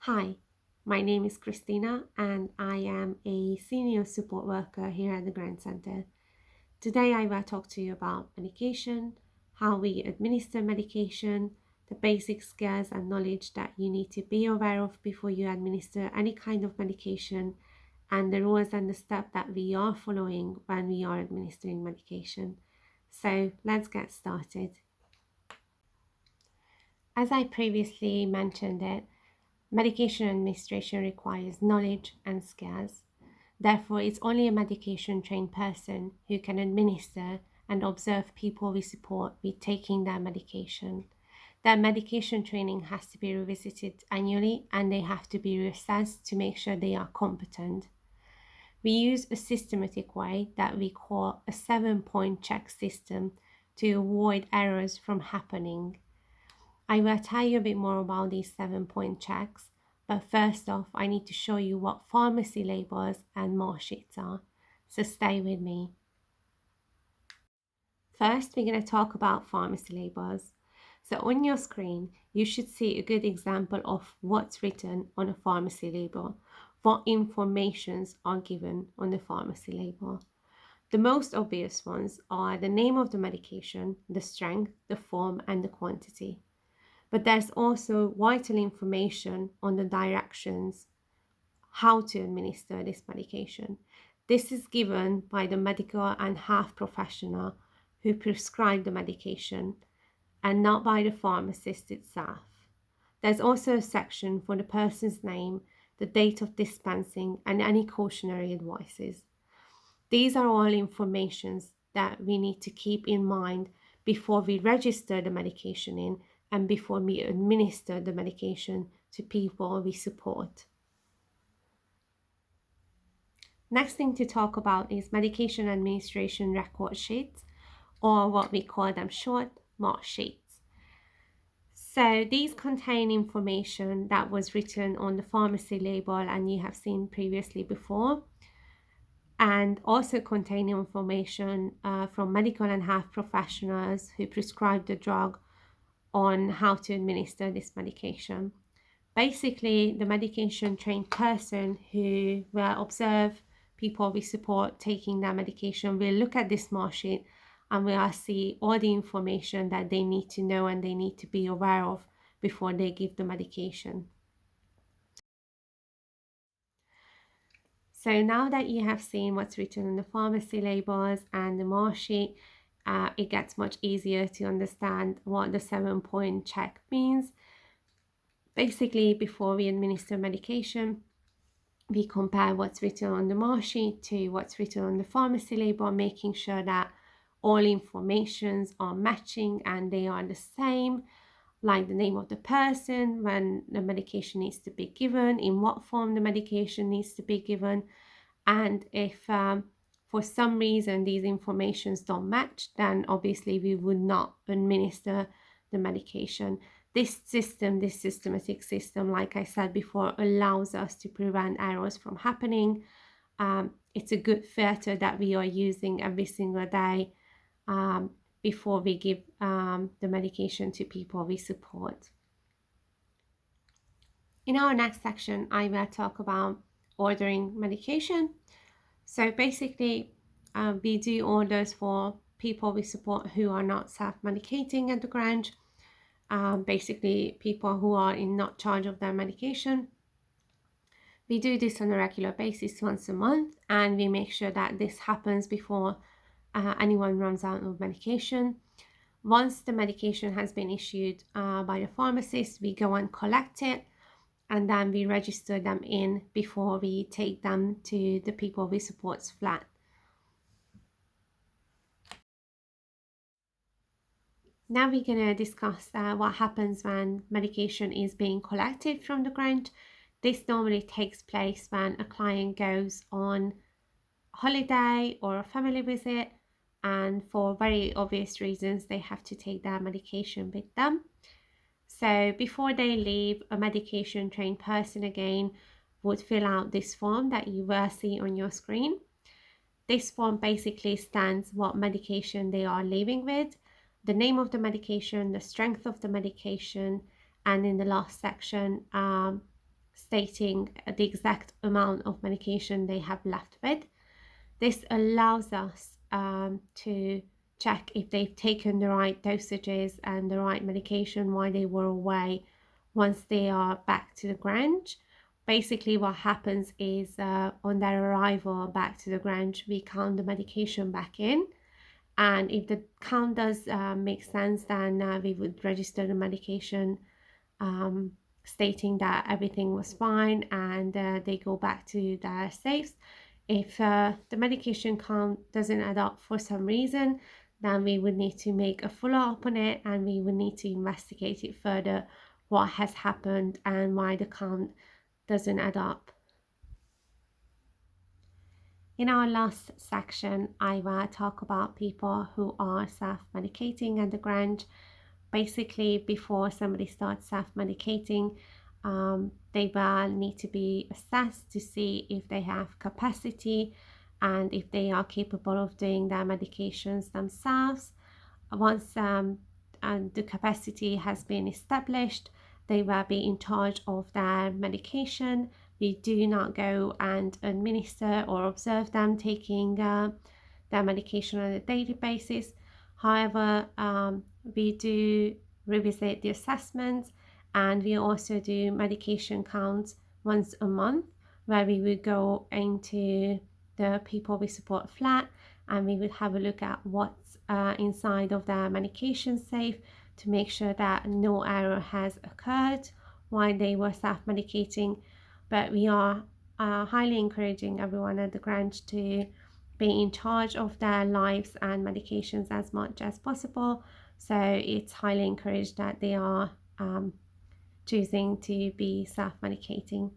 Hi, my name is Christina and I am a senior support worker here at the Grant Center. Today I will talk to you about medication, how we administer medication, the basic skills and knowledge that you need to be aware of before you administer any kind of medication, and the rules and the steps that we are following when we are administering medication. So let's get started. As I previously mentioned it, medication administration requires knowledge and skills. Therefore, it's only a medication trained person who can administer and observe people we support with taking their medication. Their medication training has to be revisited annually and they have to be reassessed to make sure they are competent. We use a systematic way that we call a 7-point check system to avoid errors from happening. I will tell you a bit more about these 7-point checks, but first off, I need to show you what pharmacy labels and mark sheets are. So stay with me. First, we're going to talk about pharmacy labels. So on your screen, you should see a good example of what's written on a pharmacy label, what informations are given on the pharmacy label. The most obvious ones are the name of the medication, the strength, the form, and the quantity. But there's also vital information on the directions how to administer this medication. This is given by the medical and health professional who prescribe the medication and not by the pharmacist itself. There's also a section for the person's name, the date of dispensing, and any cautionary advices. These are all informations that we need to keep in mind before we register the medication in and before we administer the medication to people we support. Next thing to talk about is medication administration record sheets, or what we call them short, mark sheets. So these contain information that was written on the pharmacy label and you have seen previously before, and also contain information from medical and health professionals who prescribe the drug on how to administer this medication. Basically, the medication trained person who will observe people we support taking their medication will look at this mark sheet and will see all the information that they need to know and they need to be aware of before they give the medication. So now that you have seen what's written on the pharmacy labels and the mark sheet, it gets much easier to understand what the 7-point check means. Basically, before we administer medication, we compare what's written on the mark sheet to what's written on the pharmacy label, making sure that all informations are matching and they are the same, like the name of the person, when the medication needs to be given, in what form the medication needs to be given, and if for some reason these informations don't match, then obviously we would not administer the medication. This systematic system, like I said before, allows us to prevent errors from happening. It's a good filter that we are using every single day before we give the medication to people we support. In our next section, I will talk about ordering medication. So basically, we do orders for people we support who are not self-medicating at the Grange. Basically, people who are in not charge of their medication. We do this on a regular basis once a month, and we make sure that this happens before anyone runs out of medication. Once the medication has been issued by the pharmacist, we go and collect it, and then we register them in before we take them to the people we support's flat. Now we're going to discuss what happens when medication is being collected from the grant. This normally takes place when a client goes on holiday or a family visit, and for very obvious reasons they have to take their medication with them. So before they leave, a medication trained person again would fill out this form that you will see on your screen. This form basically stands what medication they are leaving with, the name of the medication, the strength of the medication, and in the last section, stating the exact amount of medication they have left with. This allows us to check if they've taken the right dosages and the right medication while they were away once they are back to the Grange. Basically, what happens is on their arrival back to the Grange, we count the medication back in. And if the count does make sense, then we would register the medication stating that everything was fine, and they go back to their safes. If the medication count doesn't add up for some reason, then we would need to make a follow-up on it, and we would need to investigate it further, what has happened and why the count doesn't add up. In our last section, I will talk about people who are self-medicating at the Grange. Basically, before somebody starts self-medicating, they will need to be assessed to see if they have capacity and if they are capable of doing their medications themselves. Once the capacity has been established, they will be in charge of their medication. We do not go and administer or observe them taking their medication on a daily basis. However, we do revisit the assessments, and we also do medication counts once a month, where we would go into the people we support flat and we would have a look at what's inside of their medication safe to make sure that no error has occurred while they were self-medicating. But we are highly encouraging everyone at the Grange to be in charge of their lives and medications as much as possible. So it's highly encouraged that they are choosing to be self-medicating.